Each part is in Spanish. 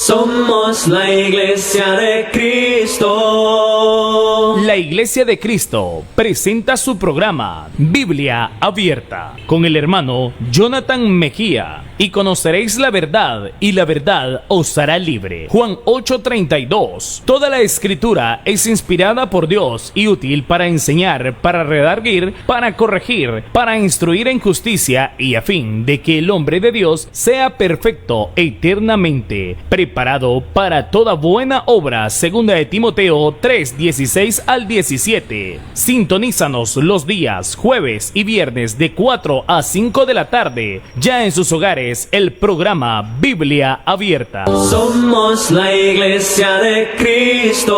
Somos la Iglesia de Cristo. La Iglesia de Cristo presenta su programa Biblia Abierta con el hermano Jonathan Mejía. Y conoceréis la verdad, y la verdad os hará libre. Juan 8:32. Toda la escritura es inspirada por Dios y útil para enseñar, para redarguir, para corregir, para instruir en justicia, y a fin de que el hombre de Dios sea perfecto eternamente, preparado para toda buena obra. Segunda de Timoteo 3:16 al 17. Sintonízanos los días jueves y viernes de 4 a 5 de la tarde, ya en sus hogares, el programa Biblia Abierta. Somos la Iglesia de Cristo.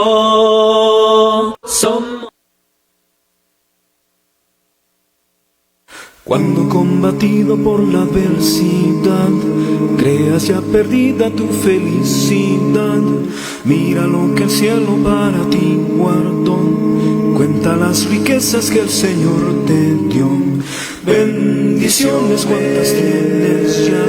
Cuando combatido por la adversidad, creas ya perdida tu felicidad, mira lo que el cielo para ti guardó, cuenta las riquezas que el Señor te dio. Bendiciones cuantas tienes ya,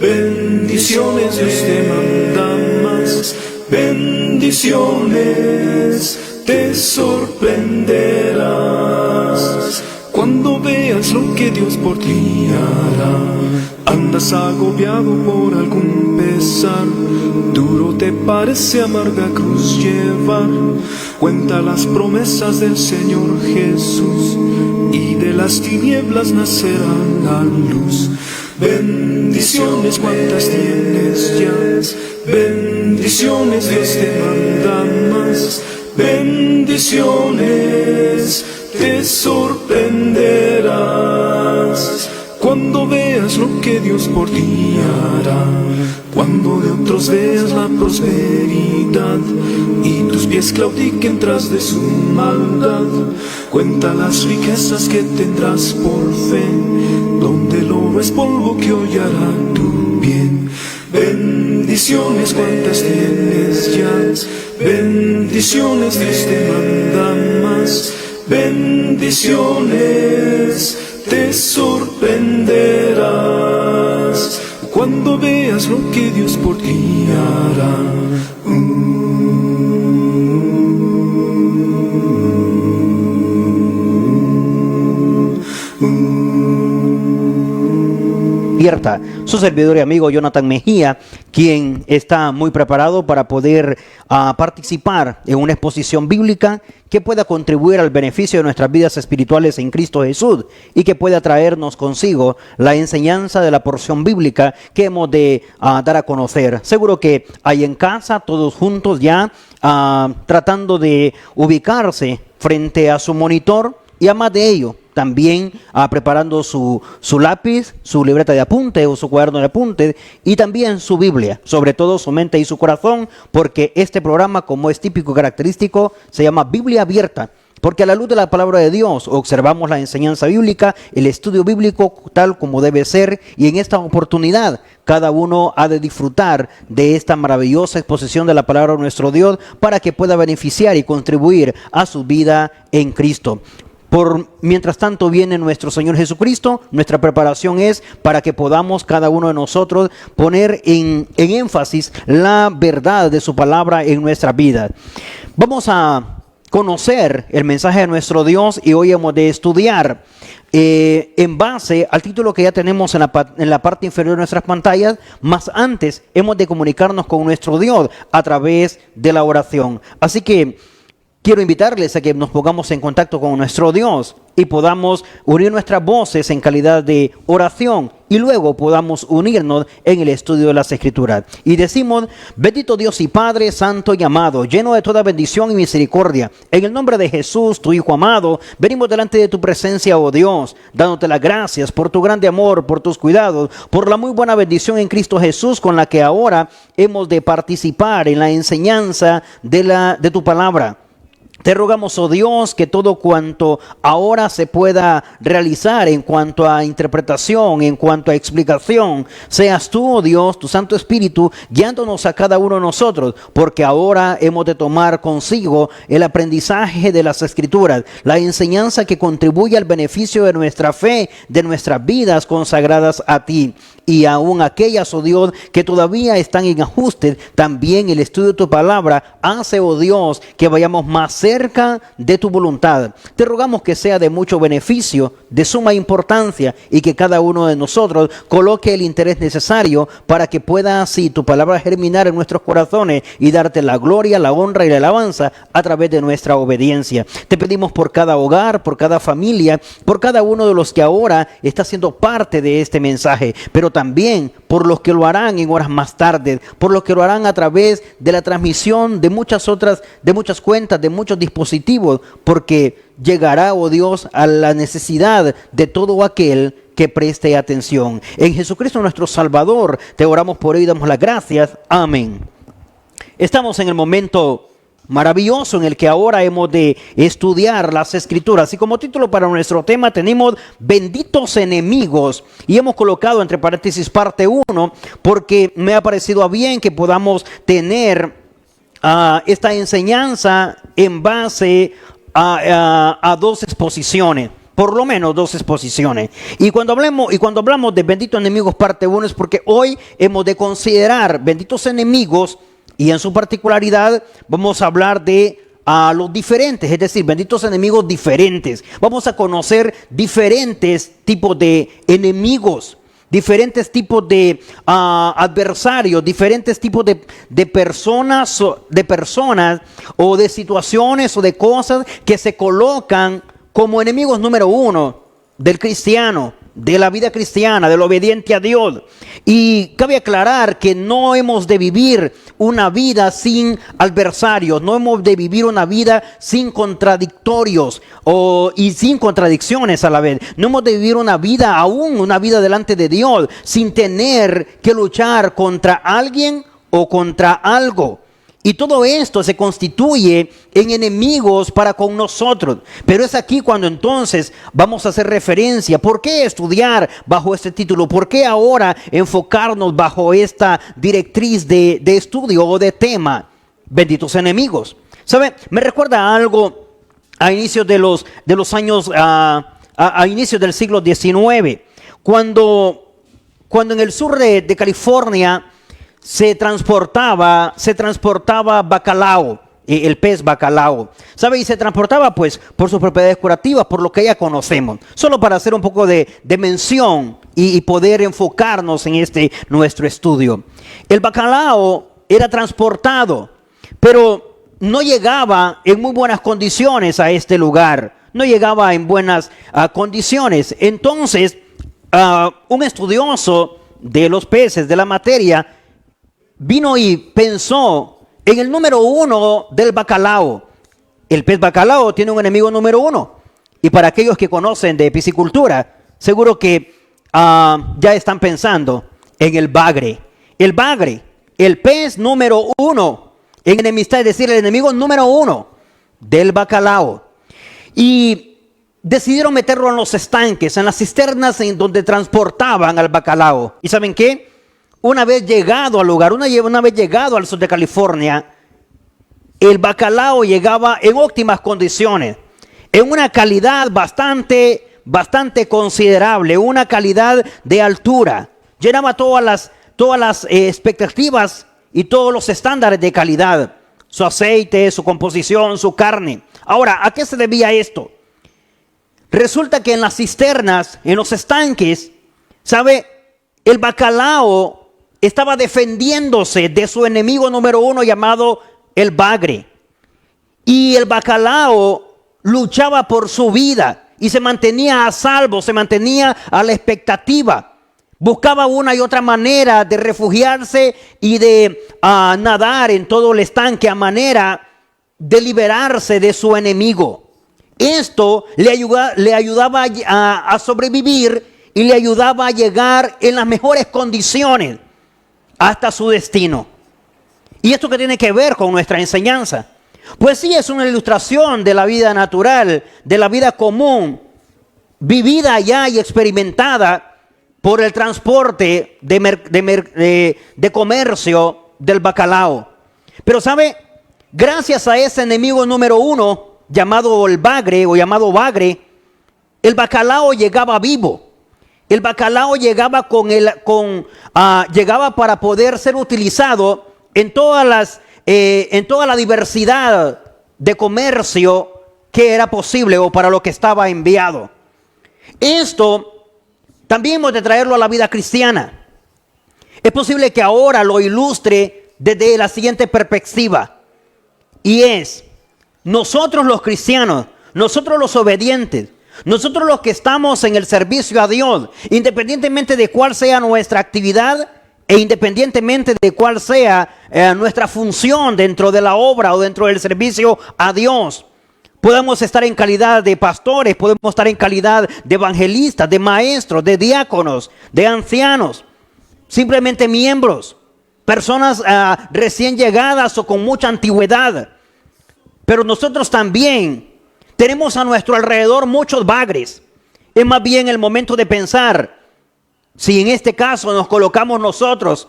bendiciones Dios te manda más, bendiciones te sorprenderás. Cuando veas lo que Dios por ti hará, andas agobiado por algún pesar, duro te parece amarga cruz llevar, cuenta las promesas del Señor Jesús, y de las tinieblas nacerá la luz. Bendiciones cuantas tienes ya, bendiciones Dios te manda más, bendiciones te sorprenderás. Cuando veas lo que Dios por ti hará, cuando de otros veas la prosperidad y tus pies claudiquen tras de su maldad, cuenta las riquezas que tendrás por fe, donde el oro es polvo que hoy hará tu bien. Bendiciones cuantas tienes ya, bendiciones Dios te manda más, bendiciones te sorprenderás. Cuando veas lo que Dios por ti hará. Abierta, su servidor y amigo Jonathan Mejía, quien está muy preparado para poder participar en una exposición bíblica que pueda contribuir al beneficio de nuestras vidas espirituales en Cristo Jesús y que pueda traernos consigo la enseñanza de la porción bíblica que hemos de dar a conocer. Seguro que hay en casa todos juntos ya tratando de ubicarse frente a su monitor, y además de ello también preparando su lápiz, su libreta de apunte o su cuaderno de apunte, y también su Biblia, sobre todo su mente y su corazón, porque este programa, como es típico y característico, se llama Biblia Abierta, porque a la luz de la palabra de Dios observamos la enseñanza bíblica, el estudio bíblico tal como debe ser, y en esta oportunidad cada uno ha de disfrutar de esta maravillosa exposición de la palabra de nuestro Dios para que pueda beneficiar y contribuir a su vida en Cristo. Mientras tanto viene nuestro Señor Jesucristo, nuestra preparación es para que podamos cada uno de nosotros poner en énfasis la verdad de su palabra en nuestra vida. Vamos a conocer el mensaje de nuestro Dios y hoy hemos de estudiar en base al título que ya tenemos en la parte inferior de nuestras pantallas, más antes hemos de comunicarnos con nuestro Dios a través de la oración. Así que quiero invitarles a que nos pongamos en contacto con nuestro Dios y podamos unir nuestras voces en calidad de oración y luego podamos unirnos en el estudio de las Escrituras. Y decimos: bendito Dios y Padre santo y amado, lleno de toda bendición y misericordia, en el nombre de Jesús, tu Hijo amado, venimos delante de tu presencia, oh Dios, dándote las gracias por tu grande amor, por tus cuidados, por la muy buena bendición en Cristo Jesús con la que ahora hemos de participar en la enseñanza de tu palabra. Te rogamos, oh Dios, que todo cuanto ahora se pueda realizar en cuanto a interpretación, en cuanto a explicación, seas tú, oh Dios, tu Santo Espíritu, guiándonos a cada uno de nosotros, porque ahora hemos de tomar consigo el aprendizaje de las Escrituras, la enseñanza que contribuye al beneficio de nuestra fe, de nuestras vidas consagradas a ti. Y aún aquellas, oh Dios, que todavía están en ajuste, también el estudio de tu palabra hace, oh Dios, que vayamos más cerca de tu voluntad. Te rogamos que sea de mucho beneficio, de suma importancia, y que cada uno de nosotros coloque el interés necesario para que pueda así tu palabra germinar en nuestros corazones y darte la gloria, la honra y la alabanza a través de nuestra obediencia. Te pedimos por cada hogar, por cada familia, por cada uno de los que ahora está siendo parte de este mensaje, pero también por los que lo harán en horas más tarde, por los que lo harán a través de la transmisión de muchas cuentas, de muchos dispositivos, porque llegará, oh Dios, a la necesidad de todo aquel que preste atención. En Jesucristo nuestro Salvador, te oramos por ello y damos las gracias. Amén. Estamos en el momento maravilloso en el que ahora hemos de estudiar las Escrituras, y como título para nuestro tema tenemos benditos enemigos, y hemos colocado entre paréntesis parte 1 porque me ha parecido a bien que podamos tener esta enseñanza en base a dos exposiciones. Por lo menos dos exposiciones. Y cuando hablamos de benditos enemigos parte 1 es porque hoy hemos de considerar benditos enemigos, y en su particularidad vamos a hablar de los diferentes, es decir, benditos enemigos diferentes. Vamos a conocer diferentes tipos de enemigos, diferentes tipos de adversarios, diferentes tipos de personas o de situaciones o de cosas que se colocan como enemigos número 1 del cristiano, de la vida cristiana, del obediente a Dios. Y cabe aclarar que no hemos de vivir una vida sin adversarios, no hemos de vivir una vida sin contradictorios y sin contradicciones a la vez. No hemos de vivir una vida delante de Dios sin tener que luchar contra alguien o contra algo. Y todo esto se constituye en enemigos para con nosotros. Pero es aquí cuando entonces vamos a hacer referencia. ¿Por qué estudiar bajo este título? ¿Por qué ahora enfocarnos bajo esta directriz de estudio o de tema? Benditos enemigos. ¿Sabe? Me recuerda algo a inicios de los años, a inicios del siglo XIX. Cuando en el sur de California se transportaba bacalao, el pez bacalao, ¿sabe? Y se transportaba pues por sus propiedades curativas, por lo que ya conocemos. Solo para hacer un poco de mención y poder enfocarnos en nuestro estudio. El bacalao era transportado, pero no llegaba en muy buenas condiciones a este lugar. No llegaba en buenas condiciones. Entonces, un estudioso de los peces, de la materia, vino y pensó en el número 1 del bacalao. El pez bacalao tiene un enemigo número 1. Y para aquellos que conocen de piscicultura, seguro que ya están pensando en el bagre. El bagre, el pez número 1 en enemistad, es decir, el enemigo número 1 del bacalao. Y decidieron meterlo en los estanques, en las cisternas en donde transportaban al bacalao. ¿Y saben qué? Una vez llegado al lugar, una vez llegado al sur de California, el bacalao llegaba en óptimas condiciones, en una calidad bastante considerable, una calidad de altura. Llenaba todas las expectativas y todos los estándares de calidad. Su aceite, su composición, su carne. Ahora, ¿a qué se debía esto? Resulta que en las cisternas, en los estanques, ¿sabe? El bacalao estaba defendiéndose de su enemigo número 1 llamado el bagre. Y el bacalao luchaba por su vida y se mantenía a salvo, se mantenía a la expectativa. Buscaba una y otra manera de refugiarse y de nadar en todo el estanque a manera de liberarse de su enemigo. Esto le ayudaba a sobrevivir y le ayudaba a llegar en las mejores condiciones hasta su destino. ¿Y esto qué tiene que ver con nuestra enseñanza? Pues sí, es una ilustración de la vida natural, de la vida común, vivida allá y experimentada por el transporte de comercio del bacalao. Pero sabe, gracias a ese enemigo número uno, llamado el bagre o llamado bagre, el bacalao llegaba vivo. El bacalao llegaba llegaba para poder ser utilizado en toda la diversidad de comercio que era posible o para lo que estaba enviado. Esto también hemos de traerlo a la vida cristiana. Es posible que ahora lo ilustre desde la siguiente perspectiva, y es: nosotros los cristianos, nosotros los obedientes, nosotros los que estamos en el servicio a Dios, independientemente de cuál sea nuestra actividad e independientemente de cuál sea nuestra función dentro de la obra o dentro del servicio a Dios, podemos estar en calidad de pastores, podemos estar en calidad de evangelistas, de maestros, de diáconos, de ancianos, simplemente miembros, personas recién llegadas o con mucha antigüedad. Pero nosotros también tenemos a nuestro alrededor muchos bagres. Es más bien el momento de pensar si en este caso nos colocamos nosotros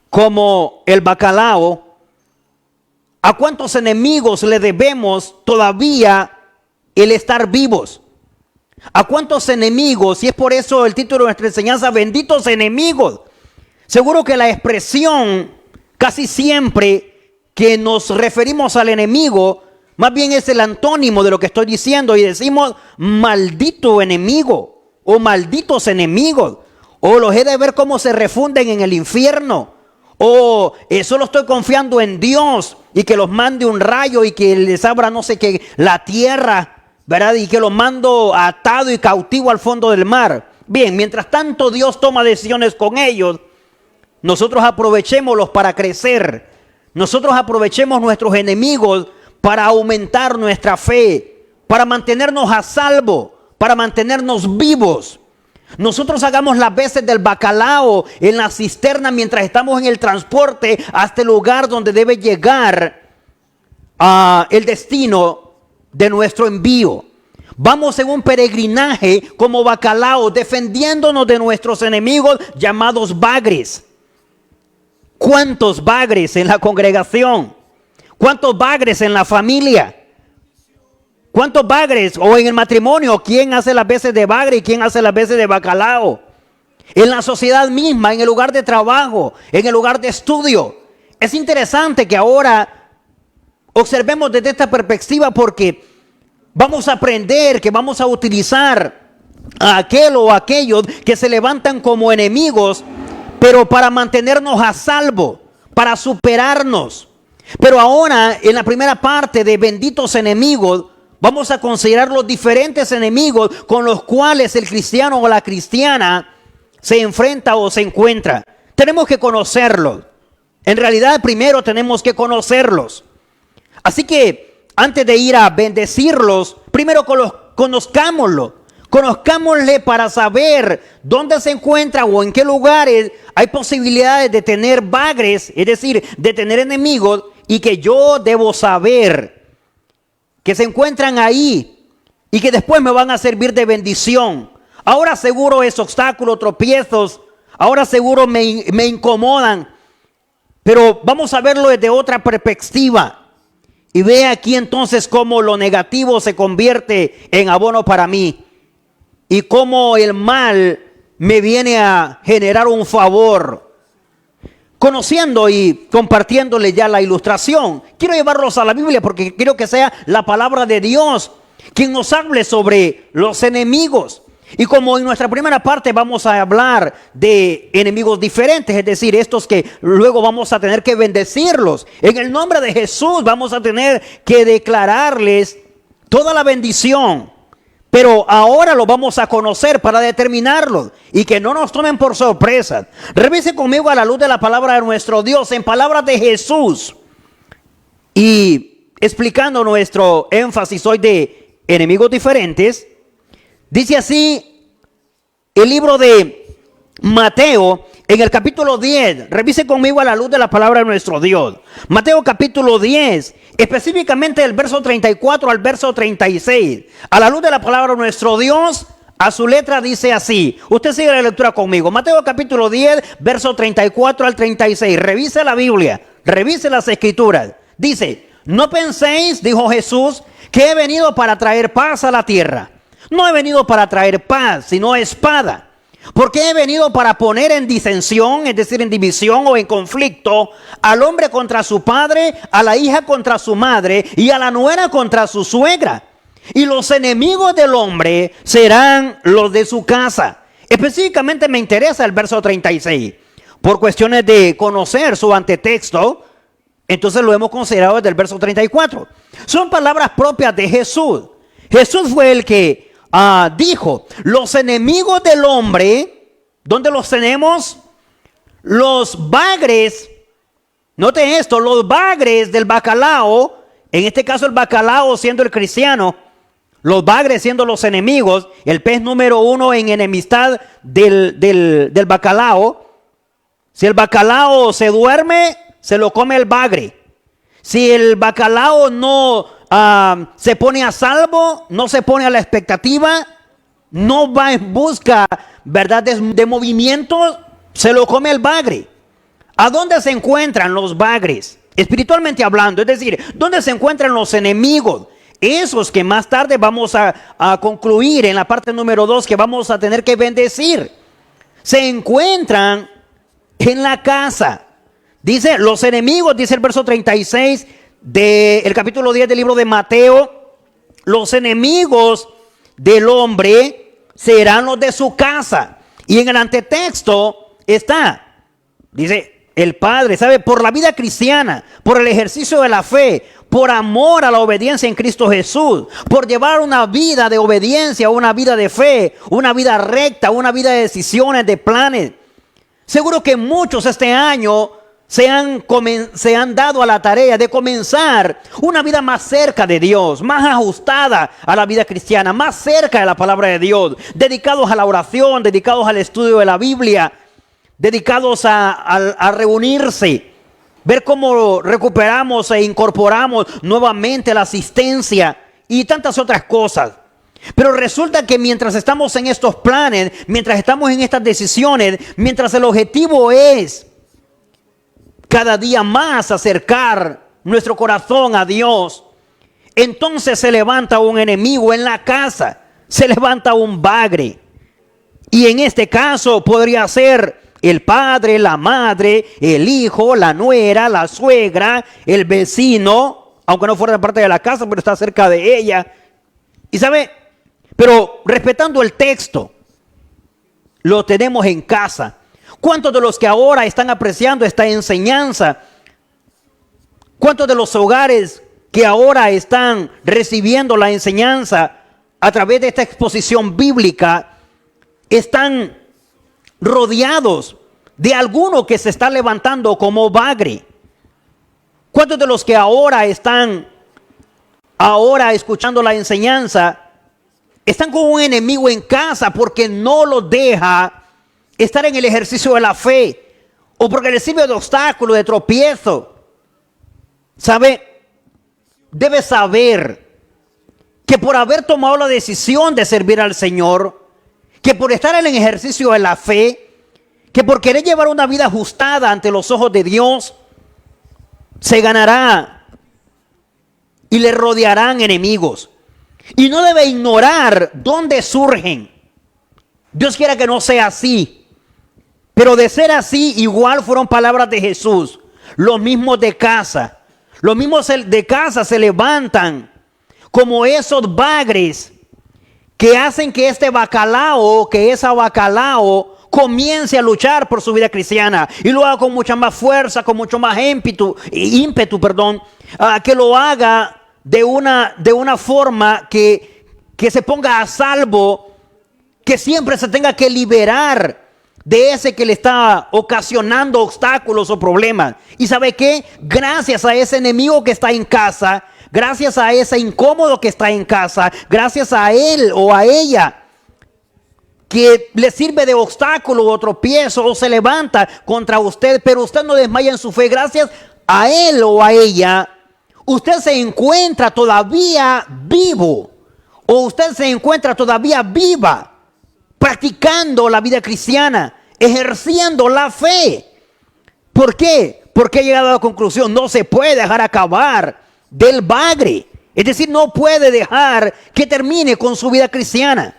como el bacalao. ¿A cuántos enemigos le debemos todavía el estar vivos? ¿A cuántos enemigos? Y es por eso el título de nuestra enseñanza: benditos enemigos. Seguro que la expresión casi siempre que nos referimos al enemigo, más bien es el antónimo de lo que estoy diciendo, y decimos maldito enemigo o malditos enemigos, o los he de ver cómo se refunden en el infierno, o solo estoy confiando en Dios y que los mande un rayo y que les abra no sé qué la tierra, ¿verdad? Y que los mando atado y cautivo al fondo del mar. Bien, mientras tanto Dios toma decisiones con ellos, nosotros aprovechémoslos para crecer. Nosotros aprovechemos nuestros enemigos para aumentar nuestra fe, para mantenernos a salvo, para mantenernos vivos. Nosotros hagamos las veces del bacalao en la cisterna mientras estamos en el transporte hasta el lugar donde debe llegar el destino de nuestro envío. Vamos en un peregrinaje como bacalao, defendiéndonos de nuestros enemigos llamados bagres. ¿Cuántos bagres en la congregación? ¿Cuántos bagres en la familia? ¿Cuántos bagres? O en el matrimonio, ¿quién hace las veces de bagre y quién hace las veces de bacalao? En la sociedad misma, en el lugar de trabajo, en el lugar de estudio. Es interesante que ahora observemos desde esta perspectiva, porque vamos a aprender que vamos a utilizar a aquel o aquellos que se levantan como enemigos, pero para mantenernos a salvo, para superarnos. Pero ahora, en la primera parte de benditos enemigos, vamos a considerar los diferentes enemigos con los cuales el cristiano o la cristiana se enfrenta o se encuentra. Tenemos que conocerlos. En realidad, primero tenemos que conocerlos. Así que antes de ir a bendecirlos, primero conozcámoslo. Conozcámosle para saber dónde se encuentra o en qué lugares hay posibilidades de tener bagres, es decir, de tener enemigos, y que yo debo saber que se encuentran ahí y que después me van a servir de bendición. Ahora seguro es obstáculo, tropiezos, ahora seguro me incomodan, pero vamos a verlo desde otra perspectiva. Y ve aquí entonces cómo lo negativo se convierte en abono para mí y cómo el mal me viene a generar un favor. Conociendo y compartiéndole ya la ilustración, quiero llevarlos a la Biblia porque quiero que sea la palabra de Dios quien nos hable sobre los enemigos. Y como en nuestra primera parte vamos a hablar de enemigos diferentes, es decir, estos que luego vamos a tener que bendecirlos. En el nombre de Jesús vamos a tener que declararles toda la bendición. Pero ahora lo vamos a conocer para determinarlo y que no nos tomen por sorpresa. Revise conmigo a la luz de la palabra de nuestro Dios, en palabras de Jesús. Y explicando nuestro énfasis hoy de enemigos diferentes, dice así el libro de Mateo, En el capítulo 10, revise conmigo a la luz de la palabra de nuestro Dios. Mateo capítulo 10, específicamente del verso 34 al verso 36. A la luz de la palabra de nuestro Dios, a su letra dice así. Usted sigue la lectura conmigo. Mateo capítulo 10, verso 34 al 36. Revise la Biblia, revise las escrituras. Dice, no penséis, dijo Jesús, que he venido para traer paz a la tierra. No he venido para traer paz, sino espada. Porque he venido para poner en disensión, es decir, en división o en conflicto, al hombre contra su padre, a la hija contra su madre y a la nuera contra su suegra. Y los enemigos del hombre serán los de su casa. Específicamente me interesa el verso 36. Por cuestiones de conocer su antetexto, entonces lo hemos considerado desde el verso 34. Son palabras propias de Jesús. Jesús fue el que dijo, los enemigos del hombre, ¿dónde los tenemos? Los bagres, note esto, los bagres del bacalao, en este caso el bacalao siendo el cristiano, los bagres siendo los enemigos, el pez número 1 en enemistad del bacalao. Si el bacalao se duerme, se lo come el bagre. Si el bacalao no se pone a salvo, no se pone a la expectativa, no va en busca, ¿verdad?, de movimientos, se lo come el bagre. ¿A dónde se encuentran los bagres? Espiritualmente hablando, es decir, ¿dónde se encuentran los enemigos? Esos que más tarde vamos a concluir en la parte número 2 que vamos a tener que bendecir. Se encuentran en la casa. Dice, los enemigos, dice el verso 36 del capítulo 10 del libro de Mateo, los enemigos del hombre serán los de su casa. Y en el antetexto está, dice, el Padre, ¿sabe? Por la vida cristiana, por el ejercicio de la fe, por amor a la obediencia en Cristo Jesús, por llevar una vida de obediencia, una vida de fe, una vida recta, una vida de decisiones, de planes. Seguro que muchos este año se han dado a la tarea de comenzar una vida más cerca de Dios, más ajustada a la vida cristiana, más cerca de la palabra de Dios, dedicados a la oración, dedicados al estudio de la Biblia, dedicados a reunirse, ver cómo recuperamos e incorporamos nuevamente la asistencia y tantas otras cosas. Pero resulta que mientras estamos en estos planes, mientras estamos en estas decisiones, mientras el objetivo es cada día más acercar nuestro corazón a Dios, entonces se levanta un enemigo en la casa, se levanta un bagre. Y en este caso podría ser el padre, la madre, el hijo, la nuera, la suegra, el vecino, aunque no fuera de parte de la casa, pero está cerca de ella. Y sabe, pero respetando el texto, lo tenemos en casa. ¿Cuántos de los que ahora están apreciando esta enseñanza? ¿Cuántos de los hogares que ahora están recibiendo la enseñanza a través de esta exposición bíblica están rodeados de alguno que se está levantando como bagre? ¿Cuántos de los que ahora están escuchando la enseñanza están con un enemigo en casa porque no los deja estar en el ejercicio de la fe, o porque le sirve de obstáculo, de tropiezo? ¿Sabe? Debe saber que por haber tomado la decisión de servir al Señor, que por estar en el ejercicio de la fe, que por querer llevar una vida ajustada ante los ojos de Dios, se ganará y le rodearán enemigos. Y no debe ignorar dónde surgen. Dios quiera que no sea así. Pero de ser así, igual fueron palabras de Jesús. Los mismos de casa. Los mismos de casa se levantan como esos bagres que hacen que ese bacalao comience a luchar por su vida cristiana. Y lo haga con mucha más fuerza, con mucho más ímpetu, que lo haga de una forma que se ponga a salvo, que siempre se tenga que liberar de ese que le está ocasionando obstáculos o problemas. ¿Y sabe qué? Gracias a ese enemigo que está en casa, gracias a ese incómodo que está en casa, gracias a él o a ella, que le sirve de obstáculo o tropiezo o se levanta contra usted, pero usted no desmaya en su fe, gracias a él o a ella, usted se encuentra todavía vivo o usted se encuentra todavía viva, practicando la vida cristiana, ejerciendo la fe. ¿Por qué? Porque he llegado a la conclusión, no se puede dejar acabar del bagre. Es decir, no puede dejar que termine con su vida cristiana,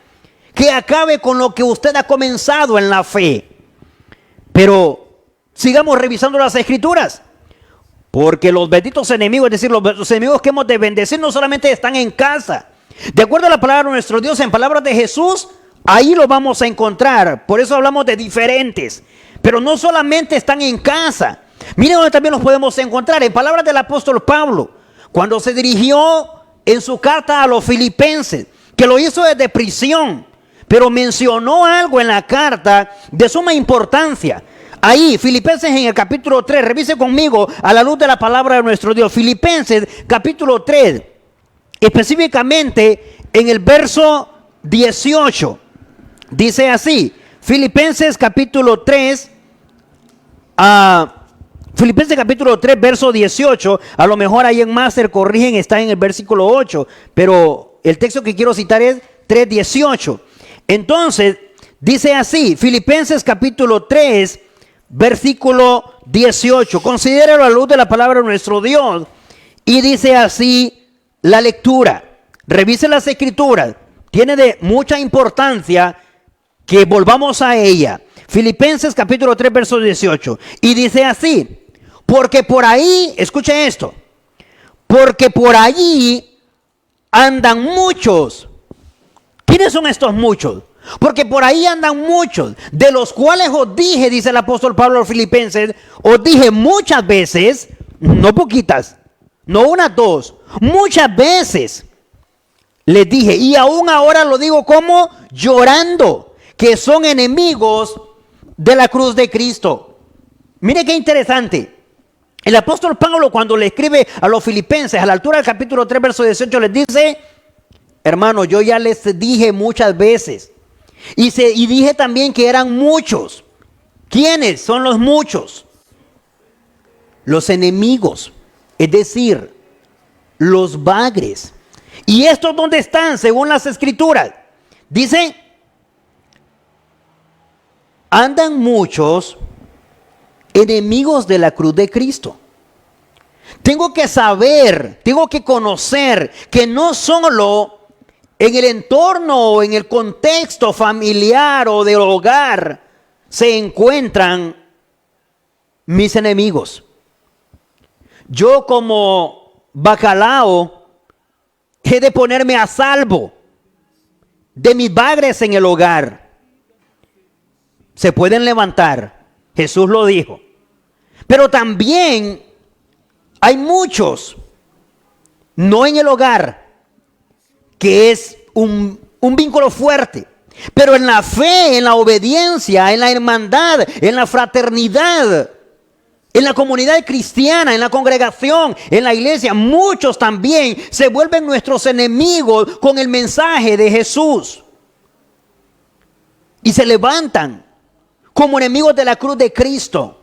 que acabe con lo que usted ha comenzado en la fe. Pero sigamos revisando las escrituras, porque los benditos enemigos, es decir, los enemigos que hemos de bendecir no solamente están en casa. De acuerdo a la palabra de nuestro Dios, en palabras de Jesús, ahí lo vamos a encontrar. Por eso hablamos de diferentes. Pero no solamente están en casa. Miren donde también los podemos encontrar. En palabras del apóstol Pablo, cuando se dirigió en su carta a los filipenses, que lo hizo desde prisión, pero mencionó algo en la carta de suma importancia. Ahí, Filipenses en el capítulo 3, revise conmigo a la luz de la palabra de nuestro Dios. Filipenses capítulo 3, específicamente en el verso 18, dice así, Filipenses capítulo 3, Filipenses capítulo 3, verso 18, a lo mejor ahí en Máster corrigen, está en el versículo 8, pero el texto que quiero citar es 3:18. Entonces, dice así, Filipenses capítulo 3, versículo 18, considéralo a la luz de la palabra de nuestro Dios, y dice así la lectura, revise las escrituras, tiene de mucha importancia que volvamos a ella. Filipenses capítulo 3, verso 18, y dice así, porque por ahí, escuche esto, porque por allí andan muchos. ¿Quiénes son estos muchos? Porque por ahí andan muchos, de los cuales os dije, dice el apóstol Pablo a los filipenses, os dije muchas veces, no poquitas, no unas dos, muchas veces les dije, y aún ahora lo digo como llorando, que son enemigos de la cruz de Cristo. Mire qué interesante. El apóstol Pablo, cuando le escribe a los filipenses, a la altura del capítulo 3, verso 18, les dice, hermano, yo ya les dije muchas veces, y dije también que eran muchos. ¿Quiénes son los muchos? Los enemigos, es decir, los bagres. ¿Y estos dónde están según las escrituras? Dice, andan muchos enemigos de la cruz de Cristo. Tengo que saber, tengo que conocer que no solo en el entorno o en el contexto familiar o del hogar se encuentran mis enemigos. Yo como bacalao he de ponerme a salvo de mis bagres en el hogar. Se pueden levantar, Jesús lo dijo. Pero también hay muchos, no en el hogar, que es un vínculo fuerte, pero en la fe, en la obediencia, en la hermandad, en la fraternidad, en la comunidad cristiana, en la congregación, en la iglesia, muchos también se vuelven nuestros enemigos con el mensaje de Jesús. Y se levantan como enemigos de la cruz de Cristo.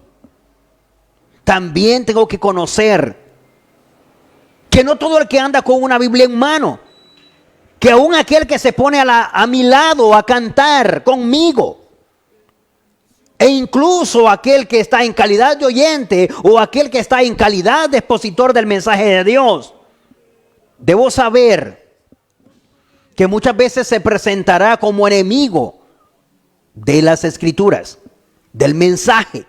También tengo que conocer que no todo el que anda con una Biblia en mano, que aún aquel que se pone a mi lado a cantar conmigo, e incluso aquel que está en calidad de oyente o aquel que está en calidad de expositor del mensaje de Dios, debo saber que muchas veces se presentará como enemigo de las escrituras, del mensaje.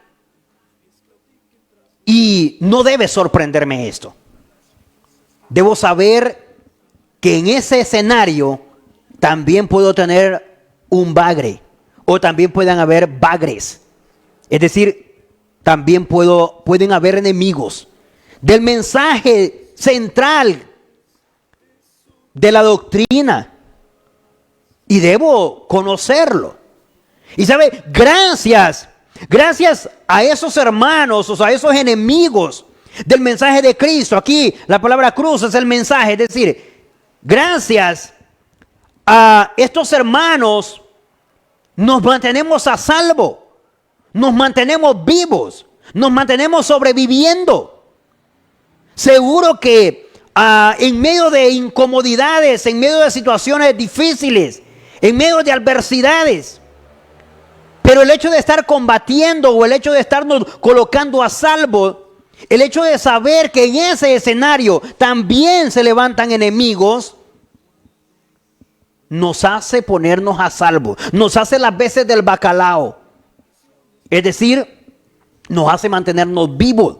Y no debe sorprenderme esto. Debo saber que en ese escenario también puedo tener un bagre, o también puedan haber bagres. Es decir, también pueden haber enemigos del mensaje central de la doctrina. Y debo conocerlo. Y sabe, gracias a esos hermanos, o sea, a esos enemigos del mensaje de Cristo. Aquí la palabra cruz es el mensaje, es decir, gracias a estos hermanos nos mantenemos a salvo, nos mantenemos vivos, nos mantenemos sobreviviendo. Seguro que en medio de incomodidades, en medio de situaciones difíciles, en medio de adversidades, pero el hecho de estar combatiendo o el hecho de estarnos colocando a salvo, el hecho de saber que en ese escenario también se levantan enemigos, nos hace ponernos a salvo, nos hace las veces del bacalao, es decir, nos hace mantenernos vivos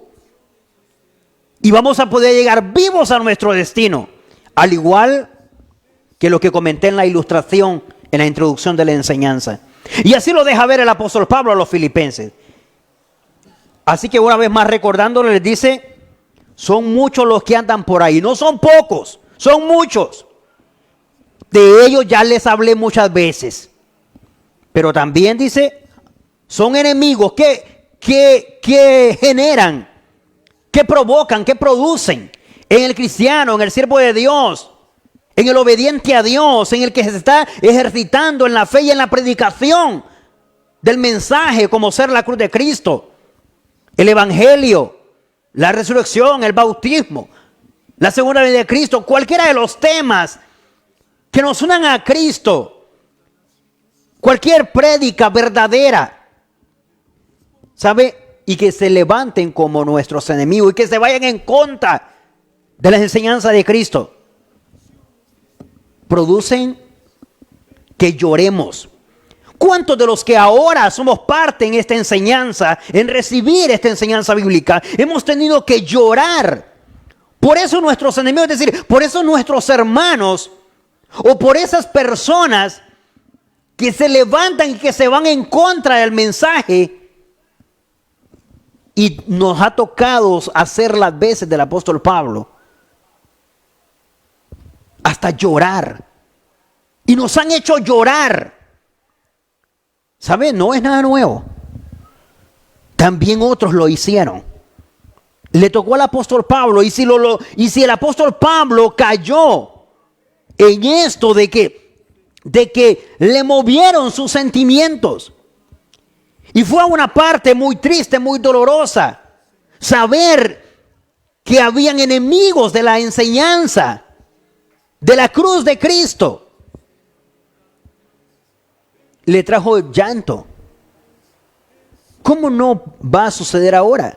y vamos a poder llegar vivos a nuestro destino, al igual que lo que comenté en la ilustración, en la introducción de la enseñanza. Y así lo deja ver el apóstol Pablo a los filipenses. Así que una vez más recordándole, les dice, son muchos los que andan por ahí, no son pocos, son muchos. De ellos ya les hablé muchas veces. Pero también dice, son enemigos que generan, que provocan, que producen en el cristiano, en el siervo de Dios, en el obediente a Dios, en el que se está ejercitando en la fe y en la predicación del mensaje, como ser la cruz de Cristo, el evangelio, la resurrección, el bautismo, la segunda venida de Cristo, cualquiera de los temas que nos unan a Cristo, cualquier prédica verdadera, ¿sabe? Y que se levanten como nuestros enemigos y que se vayan en contra de las enseñanzas de Cristo, producen que lloremos. ¿Cuántos de los que ahora somos parte en esta enseñanza, en recibir esta enseñanza bíblica, hemos tenido que llorar? Por eso nuestros enemigos, es decir, por eso nuestros hermanos, o por esas personas que se levantan y que se van en contra del mensaje, y nos ha tocado hacer las veces del apóstol Pablo, hasta llorar, y nos han hecho llorar. ¿Sabe? No es nada nuevo. También otros lo hicieron. Le tocó al apóstol Pablo, y si el apóstol Pablo cayó en esto de que le movieron sus sentimientos, y fue a una parte muy triste, muy dolorosa, saber que habían enemigos de la enseñanza de la cruz de Cristo, le trajo llanto. ¿Cómo no va a suceder ahora?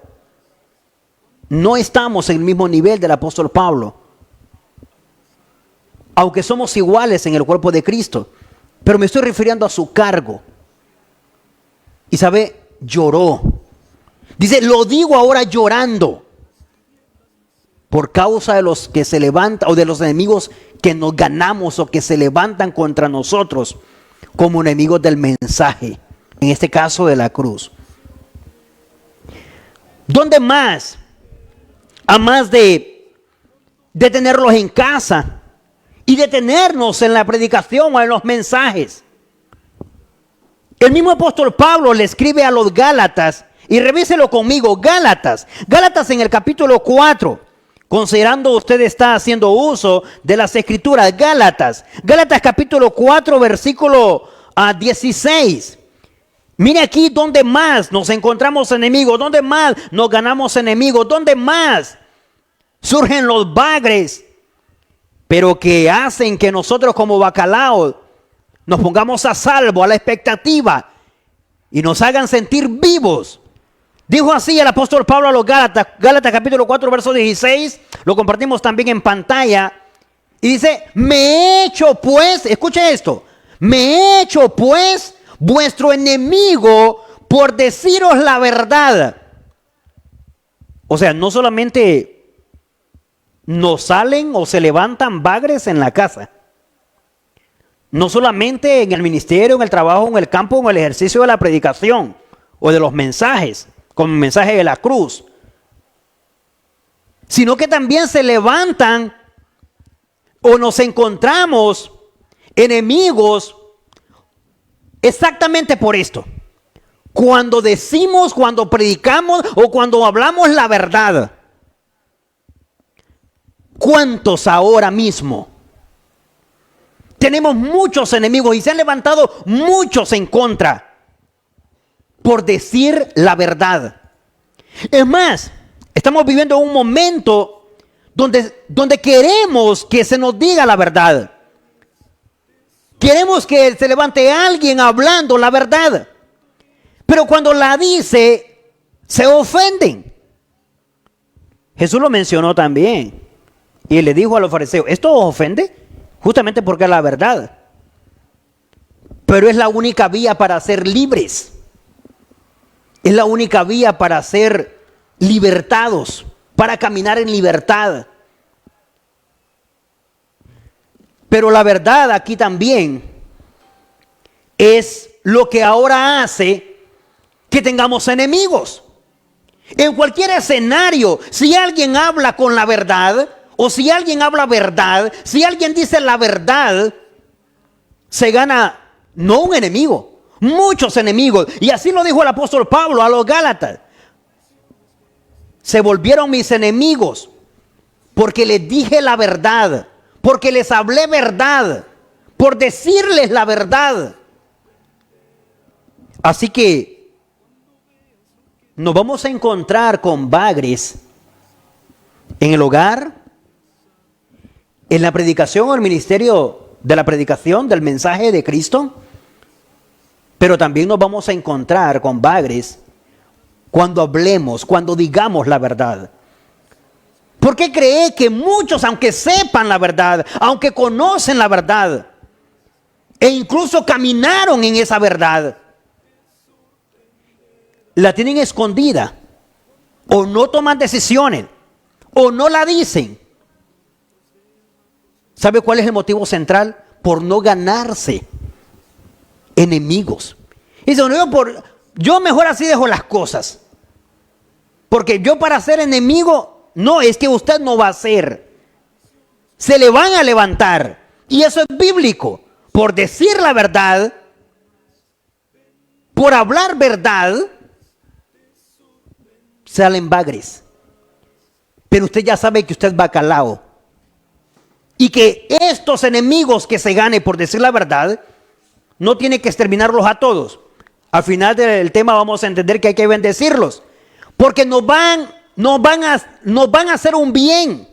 No estamos en el mismo nivel del apóstol Pablo, aunque somos iguales en el cuerpo de Cristo, pero me estoy refiriendo a su cargo. Y sabe, lloró. Dice, lo digo ahora llorando, por causa de los que se levantan, o de los enemigos que nos ganamos o que se levantan contra nosotros como enemigos del mensaje, en este caso de la cruz. ¿Dónde más? A más de tenerlos en casa y detenernos en la predicación o en los mensajes. El mismo apóstol Pablo le escribe a los Gálatas, y revíselo conmigo, Gálatas en el capítulo 4, considerando usted está haciendo uso de las escrituras, Gálatas capítulo 4, versículo 16. Mire aquí donde más nos encontramos enemigos, donde más nos ganamos enemigos, donde más surgen los bagres, pero que hacen que nosotros como bacalaos nos pongamos a salvo, a la expectativa, y nos hagan sentir vivos. Dijo así el apóstol Pablo a los Gálatas, capítulo 4, verso 16, lo compartimos también en pantalla, y dice, me he hecho pues, escuche esto, me he hecho pues vuestro enemigo por deciros la verdad. O sea, no solamente nos salen o se levantan bagres en la casa, no solamente en el ministerio, en el trabajo, en el campo, en el ejercicio de la predicación o de los mensajes, como el mensaje de la cruz, sino que también se levantan o nos encontramos enemigos exactamente por esto. Cuando decimos, cuando predicamos o cuando hablamos la verdad. ¿Cuántos ahora mismo Tenemos muchos enemigos y se han levantado muchos en contra por decir la verdad. Es más, estamos viviendo un momento donde queremos que se nos diga la verdad. Queremos que se levante alguien hablando la verdad. Pero cuando la dice, se ofenden. Jesús lo mencionó también. Y le dijo a los fariseos, ¿esto os ofende? Justamente porque es la verdad. Pero es la única vía para ser libres. Es la única vía para ser libertados, para caminar en libertad. Pero la verdad aquí también es lo que ahora hace que tengamos enemigos. En cualquier escenario, si alguien habla con la verdad, o si alguien habla verdad, si alguien dice la verdad, se gana no un enemigo, muchos enemigos. Y así lo dijo el apóstol Pablo a los Gálatas. Se volvieron mis enemigos porque les dije la verdad, porque les hablé verdad, por decirles la verdad. Así que nos vamos a encontrar con bagres en el hogar, en la predicación o el ministerio de la predicación del mensaje de Cristo, pero también nos vamos a encontrar con bagres cuando hablemos, cuando digamos la verdad. ¿Por qué cree que muchos, aunque sepan la verdad, aunque conocen la verdad, e incluso caminaron en esa verdad, la tienen escondida, o no toman decisiones, o no la dicen? ¿Sabe cuál es el motivo central? Por no ganarse enemigos. Y dice, yo mejor así dejo las cosas. Porque yo para ser enemigo, no, es que usted no va a ser. Se le van a levantar. Y eso es bíblico. Por decir la verdad, por hablar verdad, salen bagres. Pero usted ya sabe que usted es bacalao. Y que estos enemigos que se gane por decir la verdad, no tiene que exterminarlos a todos. Al final del tema vamos a entender que hay que bendecirlos. Porque nos van a hacer un bien.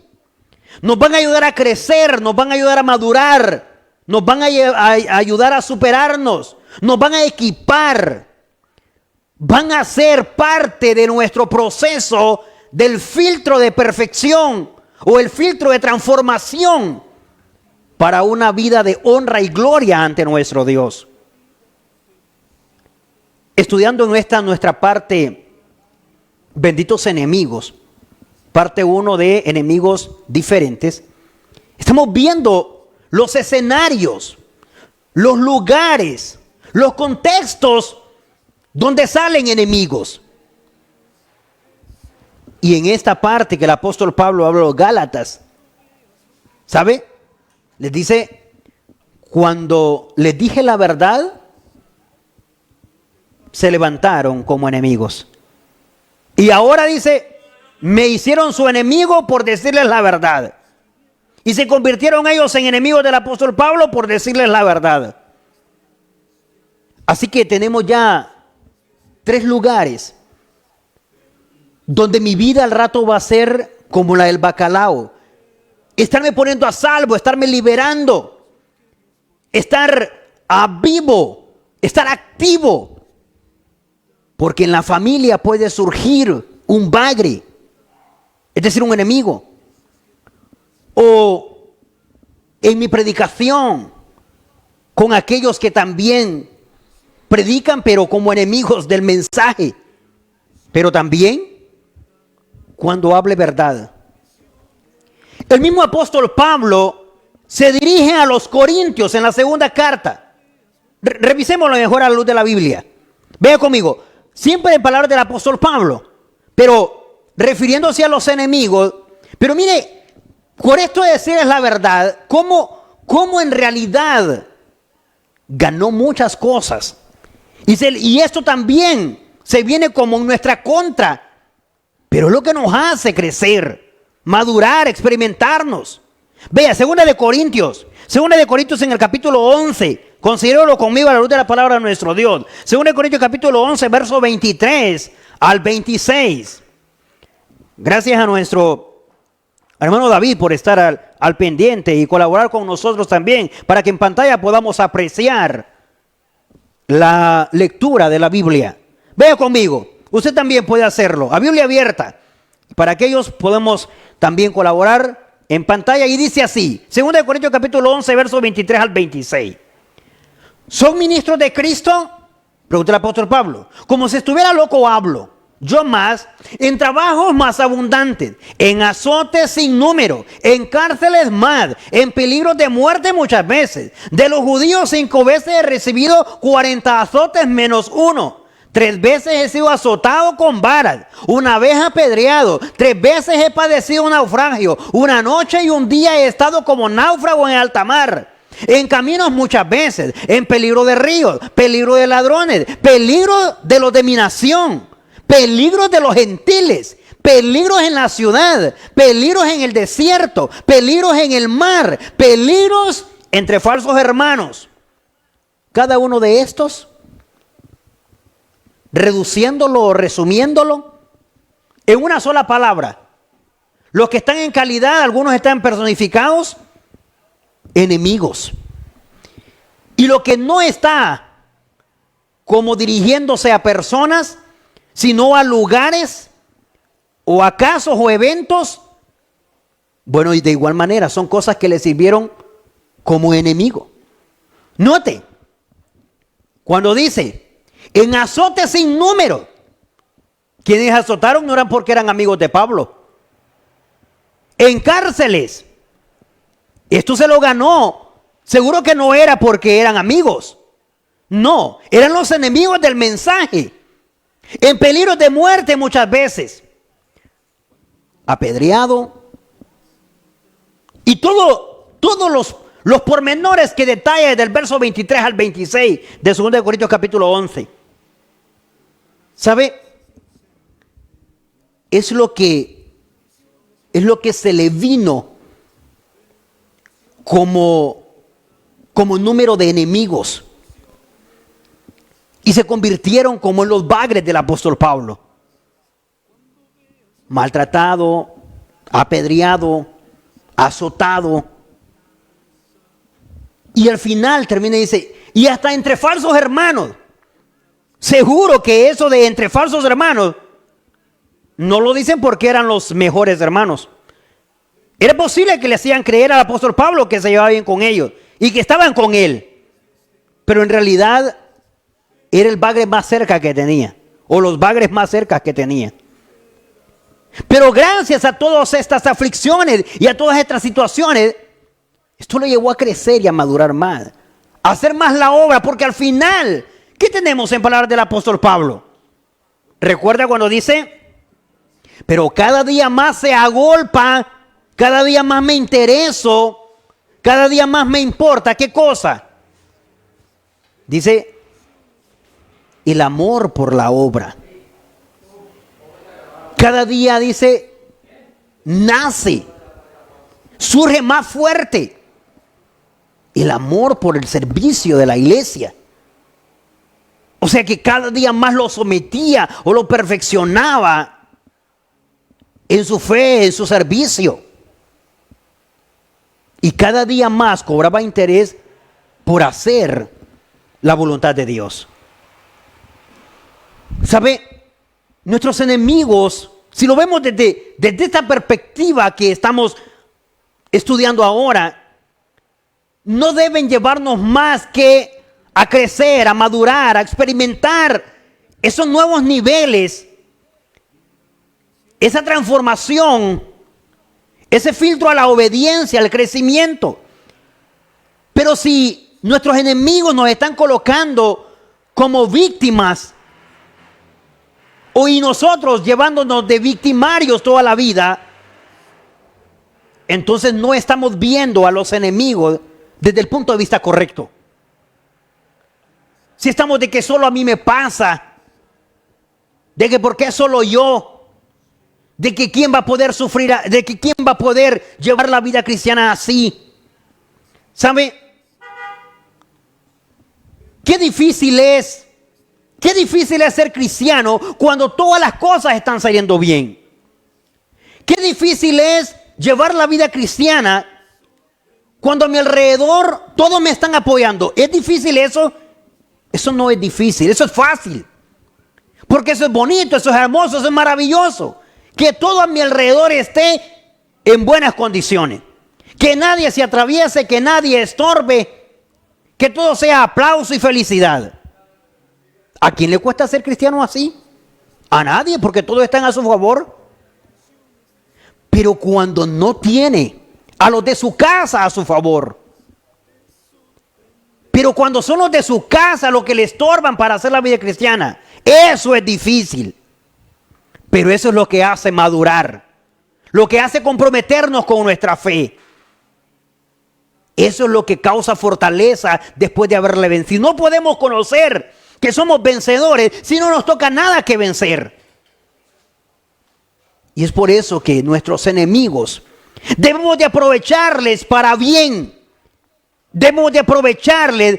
Nos van a ayudar a crecer, nos van a ayudar a madurar. Nos van a ayudar a superarnos. Nos van a equipar. Van a ser parte de nuestro proceso del filtro de perfección o el filtro de transformación para una vida de honra y gloria ante nuestro Dios. Estudiando nuestra parte, benditos enemigos, parte 1 de enemigos diferentes, estamos viendo los escenarios, los lugares, los contextos donde salen enemigos. Y en esta parte que el apóstol Pablo habla a los Gálatas, ¿sabe? Les dice, cuando les dije la verdad, se levantaron como enemigos. Y ahora dice, me hicieron su enemigo por decirles la verdad. Y se convirtieron ellos en enemigos del apóstol Pablo por decirles la verdad. Así que tenemos ya 3 lugares donde mi vida al rato va a ser como la del bacalao. Estarme poniendo a salvo, estarme liberando, estar vivo, estar activo. Porque en la familia puede surgir un bagre, es decir, un enemigo. O en mi predicación, con aquellos que también predican, pero como enemigos del mensaje. Pero también cuando hable verdad. El mismo apóstol Pablo se dirige a los Corintios en la segunda carta. Revisémoslo mejor a la luz de la Biblia. Vea conmigo, siempre en palabras del apóstol Pablo, pero refiriéndose a los enemigos. Pero mire, por esto de decir es la verdad, cómo en realidad ganó muchas cosas. Y esto también se viene como en nuestra contra. Pero es lo que nos hace crecer, madurar, experimentarnos. Vea, 2 de Corintios. Segunda de Corintios en el capítulo 11. Considéralo conmigo a la luz de la palabra de nuestro Dios. Segunda de Corintios capítulo 11, verso 23 al 26. Gracias a nuestro hermano David por estar al pendiente y colaborar con nosotros también para que en pantalla podamos apreciar la lectura de la Biblia. Vea conmigo, usted también puede hacerlo, a Biblia abierta. Para aquellos podemos también colaborar en pantalla y dice así, 2 Corintios capítulo 11, versos 23 al 26. ¿Son ministros de Cristo? Pregunta el apóstol Pablo. Como si estuviera loco hablo. Yo más, en trabajos más abundantes, en azotes sin número, en cárceles más, en peligros de muerte muchas veces. De los judíos 5 veces he recibido 40 azotes menos uno. 3 veces he sido azotado con varas, 1 vez apedreado, 3 veces he padecido naufragio, 1 noche y 1 día he estado como náufrago en alta mar. En caminos muchas veces, en peligro de ríos, peligro de ladrones, peligro de los de mi nación, peligros de los gentiles, peligros en la ciudad, peligros en el desierto, peligros en el mar, peligros entre falsos hermanos. Cada uno de estos, reduciéndolo o resumiéndolo en una sola palabra, los que están en calidad, algunos están personificados, enemigos. Y lo que no está como dirigiéndose a personas, sino a lugares o a casos o eventos, bueno, y de igual manera son cosas que le sirvieron como enemigo. Note, cuando dice, en azotes sin número, quienes azotaron no eran porque eran amigos de Pablo. En cárceles, esto se lo ganó, seguro que no era porque eran amigos, no, eran los enemigos del mensaje. En peligro de muerte muchas veces, apedreado, y todos los pormenores que detalla del verso 23 al 26 de 2 Corintios capítulo 11. ¿Sabe? Es lo que se le vino como número de enemigos. Y se convirtieron como en los bagres del apóstol Pablo. Maltratado, apedreado, azotado. Y al final termina y dice, y hasta entre falsos hermanos. Seguro que eso de entre falsos hermanos, no lo dicen porque eran los mejores hermanos. Era posible que le hacían creer al apóstol Pablo que se llevaba bien con ellos y que estaban con él. Pero en realidad era el bagre más cerca que tenía, o los bagres más cerca que tenía. Pero gracias a todas estas aflicciones y a todas estas situaciones, esto lo llevó a crecer y a madurar más, a hacer más la obra, porque al final, ¿qué tenemos en palabras del apóstol Pablo? Recuerda cuando dice, pero cada día más se agolpa, cada día más me intereso, cada día más me importa. ¿Qué cosa? Dice, el amor por la obra. Cada día, dice, nace, surge más fuerte el amor por el servicio de la iglesia. O sea que cada día más lo sometía o lo perfeccionaba en su fe, en su servicio. Y cada día más cobraba interés por hacer la voluntad de Dios. ¿Sabe? Nuestros enemigos, si lo vemos desde esta perspectiva que estamos estudiando ahora, no deben llevarnos más que a crecer, a madurar, a experimentar esos nuevos niveles, esa transformación, ese filtro a la obediencia, al crecimiento. Pero si nuestros enemigos nos están colocando como víctimas, y nosotros llevándonos de victimarios toda la vida, entonces no estamos viendo a los enemigos desde el punto de vista correcto. Si estamos de que solo a mí me pasa, de que por qué solo yo, de que quién va a poder sufrir, de que quién va a poder llevar la vida cristiana así. ¿Sabe? Qué difícil es ser cristiano cuando todas las cosas están saliendo bien. Qué difícil es llevar la vida cristiana cuando a mi alrededor todos me están apoyando. ¿Es difícil eso? Eso no es difícil, eso es fácil. Porque eso es bonito, eso es hermoso, eso es maravilloso. Que todo a mi alrededor esté en buenas condiciones. Que nadie se atraviese, que nadie estorbe. Que todo sea aplauso y felicidad. ¿A quién le cuesta ser cristiano así? A nadie, porque todos están a su favor. Pero cuando no tiene a los de su casa a su favor, pero cuando son los de su casa los que le estorban para hacer la vida cristiana, eso es difícil. Pero eso es lo que hace madurar, lo que hace comprometernos con nuestra fe. Eso es lo que causa fortaleza después de haberle vencido. No podemos conocer que somos vencedores si no nos toca nada que vencer. Y es por eso que nuestros enemigos debemos de aprovecharles para bien. Debemos de aprovecharles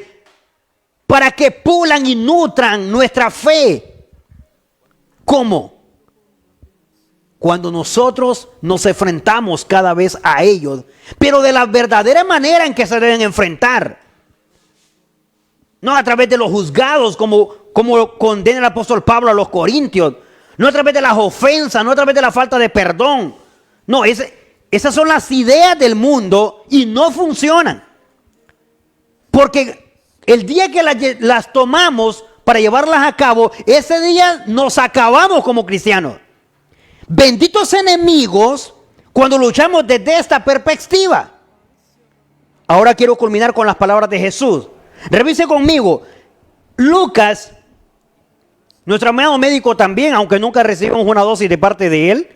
para que pulan y nutran nuestra fe. ¿Cómo? Cuando nosotros nos enfrentamos cada vez a ellos, pero de la verdadera manera en que se deben enfrentar. No a través de los juzgados como condena el apóstol Pablo a los corintios. No a través de las ofensas, no a través de la falta de perdón. No, esas son las ideas del mundo y no funcionan. Porque el día que las tomamos para llevarlas a cabo, ese día nos acabamos como cristianos. Benditos enemigos cuando luchamos desde esta perspectiva. Ahora quiero culminar con las palabras de Jesús. Revise conmigo. Lucas, nuestro amado médico también, aunque nunca recibimos una dosis de parte de él.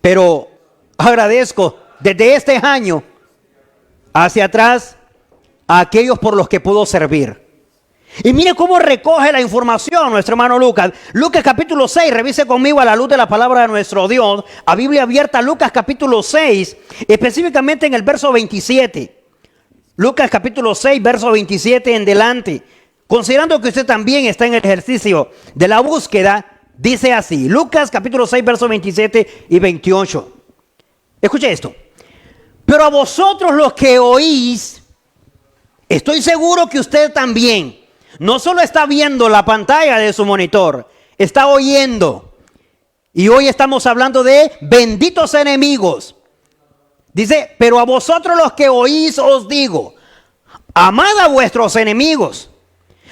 Pero agradezco desde este año hacia atrás a aquellos por los que puedo servir. Y mire cómo recoge la información nuestro hermano Lucas. Lucas capítulo 6, revise conmigo a la luz de la palabra de nuestro Dios. A Biblia abierta, Lucas capítulo 6, específicamente en el verso 27. Lucas capítulo 6, verso 27 en delante. Considerando que usted también está en el ejercicio de la búsqueda, dice así. Lucas capítulo 6, verso 27 y 28. Escuche esto. Pero a vosotros los que oís, estoy seguro que usted también no solo está viendo la pantalla de su monitor, está oyendo. Y hoy estamos hablando de benditos enemigos. Dice, pero a vosotros los que oís os digo, amad a vuestros enemigos,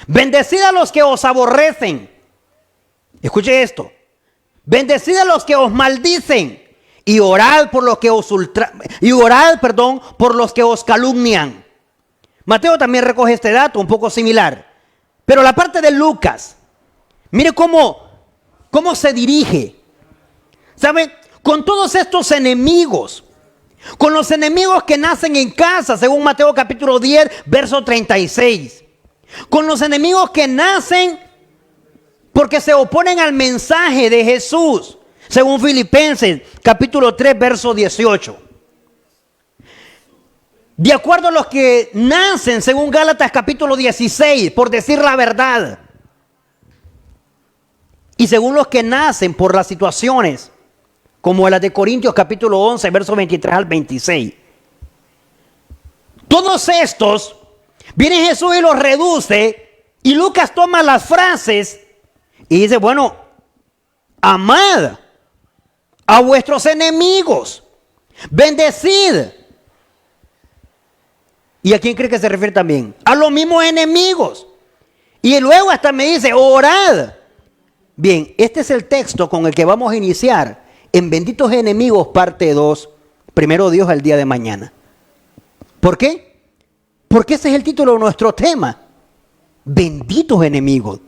bendecid a los que os aborrecen. Escuche esto. Bendecid a los que os maldicen y orad por los que os por los que os calumnian. Mateo también recoge este dato un poco similar. Pero la parte de Lucas, mire cómo se dirige. ¿Sabe? Con todos estos enemigos, con los enemigos que nacen en casa, según Mateo capítulo 10, verso 36. Con los enemigos que nacen porque se oponen al mensaje de Jesús, según Filipenses capítulo 3, verso 18. De acuerdo a los que nacen, según Gálatas capítulo 16, por decir la verdad. Y según los que nacen por las situaciones, como las de Corintios capítulo 11, verso 23 al 26. Todos estos, viene Jesús y los reduce, y Lucas toma las frases y dice, bueno, amad a vuestros enemigos, bendecid. ¿Y a quién cree que se refiere también? A los mismos enemigos. Y luego hasta me dice, orad. Bien, este es el texto con el que vamos a iniciar en Benditos Enemigos, parte 2, primero Dios al día de mañana. ¿Por qué? Porque ese es el título de nuestro tema. Benditos enemigos.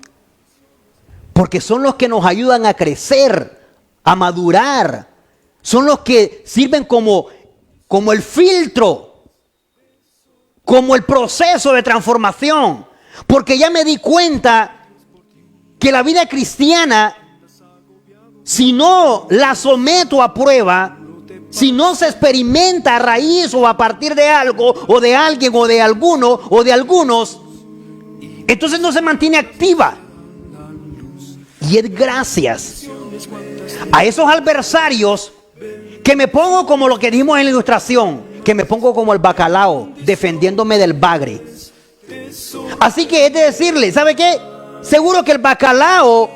Porque son los que nos ayudan a crecer, a madurar. Son los que sirven como el filtro, como el proceso de transformación. Porque ya me di cuenta que la vida cristiana, si no la someto a prueba, si no se experimenta a raíz o a partir de algo, o de alguien, o de alguno, o de algunos, entonces no se mantiene activa. Y es gracias a esos adversarios que me pongo como lo que dijimos en la ilustración, que me pongo como el bacalao, defendiéndome del bagre. Así que es de decirle, ¿sabe qué? Seguro que el bacalao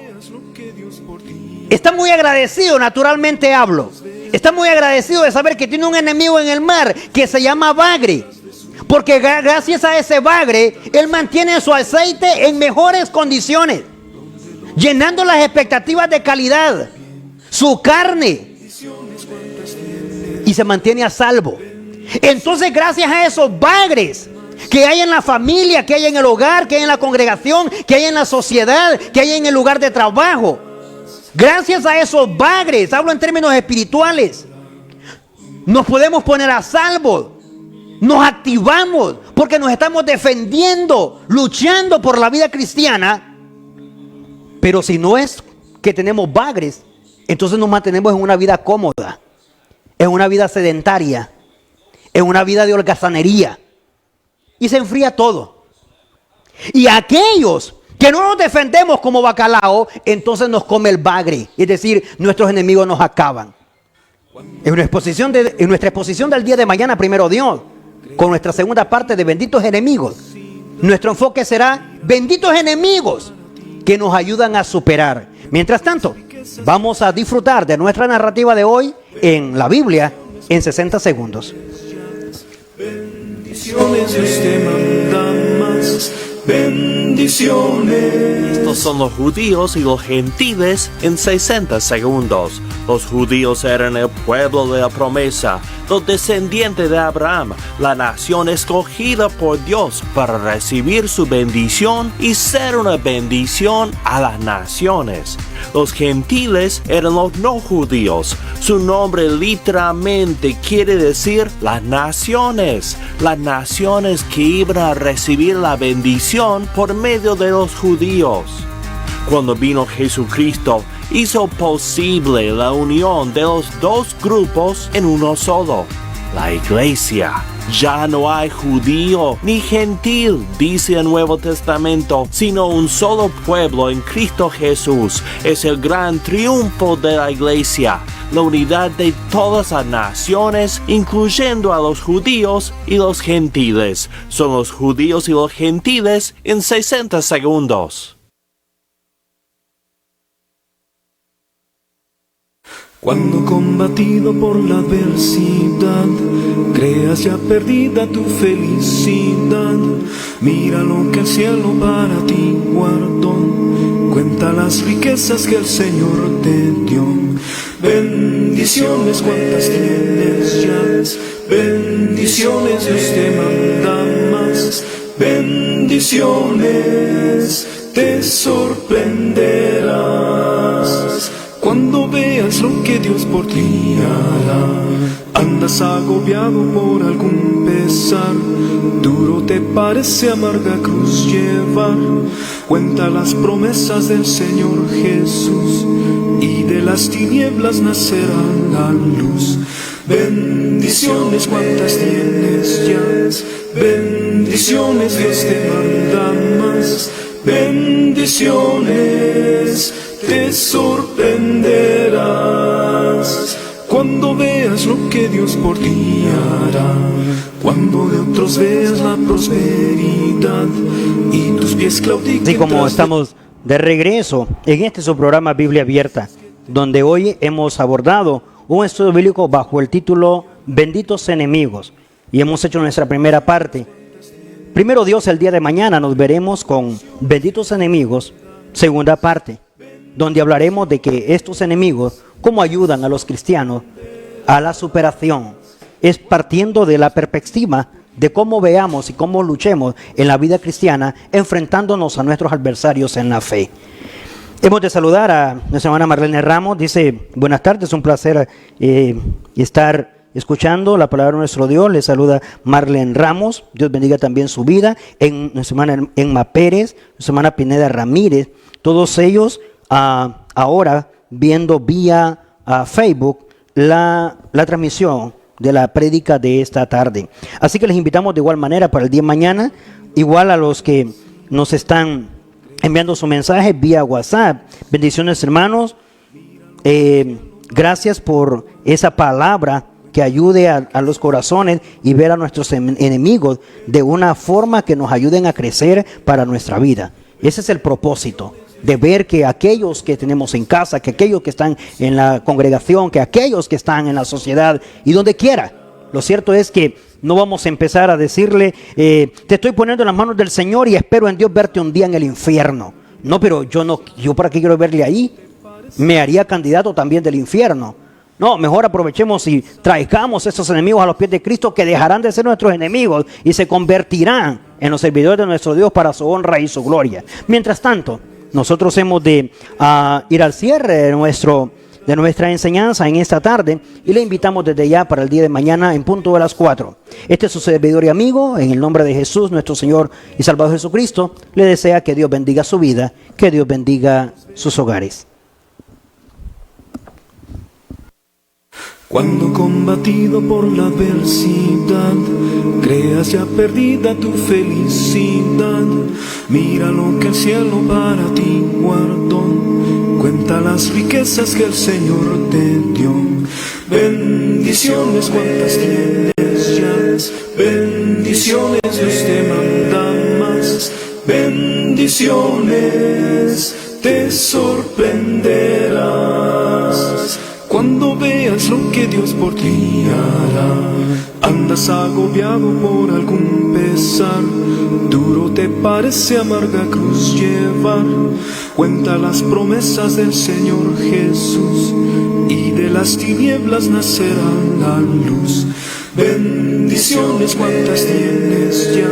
está muy agradecido, naturalmente hablo. Está muy agradecido de saber que tiene un enemigo en el mar que se llama bagre. Porque gracias a ese bagre, él mantiene su aceite en mejores condiciones, llenando las expectativas de calidad, su carne, y se mantiene a salvo. Entonces, gracias a esos bagres que hay en la familia, que hay en el hogar, que hay en la congregación, que hay en la sociedad, que hay en el lugar de trabajo, gracias a esos bagres, hablo en términos espirituales, nos podemos poner a salvo, nos activamos, porque nos estamos defendiendo, luchando por la vida cristiana. Pero si no es que tenemos bagres, entonces nos mantenemos en una vida cómoda, en una vida sedentaria, en una vida de holgazanería, y se enfría todo. Y aquellos que no nos defendemos como bacalao, entonces nos come el bagre, es decir, nuestros enemigos nos acaban. En nuestra exposición del día de mañana, primero Dios, con nuestra segunda parte de benditos enemigos, nuestro enfoque será benditos enemigos que nos ayudan a superar. Mientras tanto, vamos a disfrutar de nuestra narrativa de hoy en la Biblia en 60 segundos. Bendiciones, Dios te manda más bendiciones. Estos son los judíos y los gentiles en 60 segundos. Los judíos eran el pueblo de la promesa, los descendientes de Abraham, la nación escogida por Dios para recibir su bendición y ser una bendición a las naciones. Los gentiles eran los no judíos. Su nombre literalmente quiere decir las naciones que iban a recibir la bendición por medio de los judíos. Cuando vino Jesucristo, hizo posible la unión de los dos grupos en uno solo, la iglesia. Ya no hay judío ni gentil, dice el Nuevo Testamento, sino un solo pueblo en Cristo Jesús. Es el gran triunfo de la iglesia, la unidad de todas las naciones, incluyendo a los judíos y los gentiles. Son los judíos y los gentiles en 60 segundos. Cuando combatido por la adversidad, creas ya perdida tu felicidad, mira lo que el cielo para ti guardó, cuenta las riquezas que el Señor te dio. Bendiciones cuantas tienes ya, bendiciones Dios te manda más, bendiciones te sorprenderás. Cuando veas lo que Dios por ti hará, andas agobiado por algún pesar, duro te parece amarga cruz llevar, cuenta las promesas del Señor Jesús, y de las tinieblas nacerá la luz. Bendiciones cuantas tienes ya, bendiciones Dios te manda más, bendiciones te sorprenderás. Cuando veas lo que Dios por ti hará, cuando de otros veas la prosperidad y tus pies claudiquen. Así como estamos de regreso en este su programa Biblia Abierta, donde hoy hemos abordado un estudio bíblico bajo el título Benditos Enemigos, y hemos hecho nuestra primera parte. Primero Dios, el día de mañana nos veremos con Benditos Enemigos, segunda parte, donde hablaremos de que estos enemigos, cómo ayudan a los cristianos a la superación. Es partiendo de la perspectiva de cómo veamos y cómo luchemos en la vida cristiana, enfrentándonos a nuestros adversarios en la fe. Hemos de saludar a nuestra hermana Marlene Ramos. Dice, buenas tardes, un placer estar escuchando la palabra de nuestro Dios. Le saluda Marlene Ramos. Dios bendiga también su vida. En nuestra hermana Emma Pérez, nuestra hermana Pineda Ramírez, todos ellos ahora viendo vía Facebook la transmisión de la prédica de esta tarde. Así que les invitamos de igual manera para el día de mañana, igual a los que nos están enviando su mensaje vía WhatsApp. Bendiciones, hermanos. Gracias por esa palabra que ayude a los corazones y ver a nuestros enemigos de una forma que nos ayuden a crecer para nuestra vida. Ese es el propósito, de ver que aquellos que tenemos en casa, que aquellos que están en la congregación, que aquellos que están en la sociedad y donde quiera. Lo cierto es que no vamos a empezar a decirle, te estoy poniendo en las manos del Señor y espero en Dios verte un día en el infierno. No, pero yo para qué quiero verle ahí. Me haría candidato también del infierno. No, mejor aprovechemos y traigamos a esos enemigos a los pies de Cristo, que dejarán de ser nuestros enemigos y se convertirán en los servidores de nuestro Dios para su honra y su gloria. Mientras tanto, nosotros hemos de ir al cierre de nuestra enseñanza en esta tarde y le invitamos desde ya para el día de mañana en punto de las 4. Este es su servidor y amigo, en el nombre de Jesús, nuestro Señor y Salvador Jesucristo, le desea que Dios bendiga su vida, que Dios bendiga sus hogares. Cuando combatido por la adversidad, creas ya perdida tu felicidad, mira lo que el cielo para ti guardó, cuenta las riquezas que el Señor te dio. Bendiciones cuantas tienes ya, bendiciones Dios te manda más, bendiciones te sorprenderás. Cuando veas lo que Dios por ti hará, andas agobiado por algún pesar, duro te parece amarga cruz llevar, cuenta las promesas del Señor Jesús, y de las tinieblas nacerá la luz. Bendiciones cuantas tienes ya,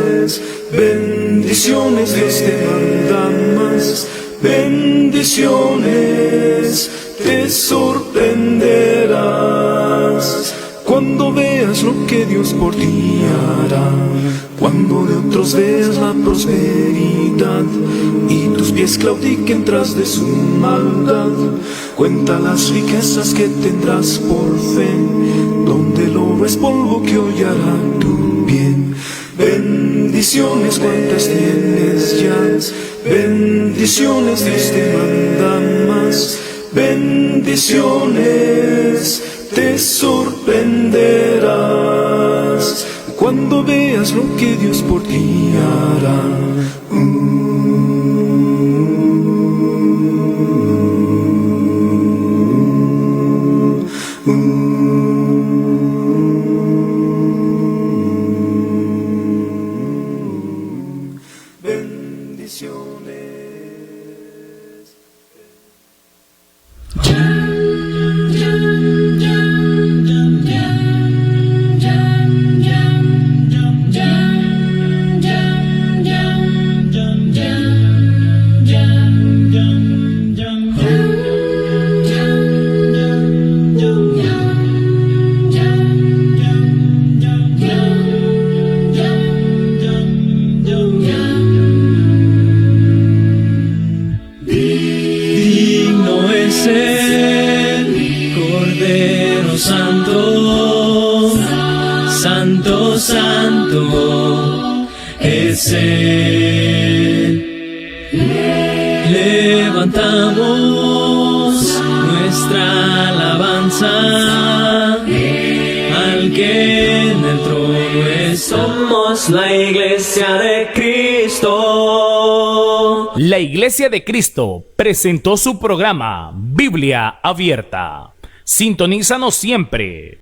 bendiciones Dios te manda más, bendiciones te sorprenderás. Cuando veas lo que Dios por ti hará, cuando de otros veas la prosperidad y tus pies claudiquen tras de su maldad, cuenta las riquezas que tendrás por fe, donde el oro es polvo que hoy hará tu bien. Bendiciones cuantas tienes ya, bendiciones Dios te manda más, bendiciones te sorprenderás. Cuando veas lo que Dios por ti hará. Santo, santo es Él. Levantamos nuestra alabanza al que en el trono está. Somos la iglesia de Cristo. La Iglesia de Cristo presentó su programa Biblia Abierta. Sintonízanos siempre.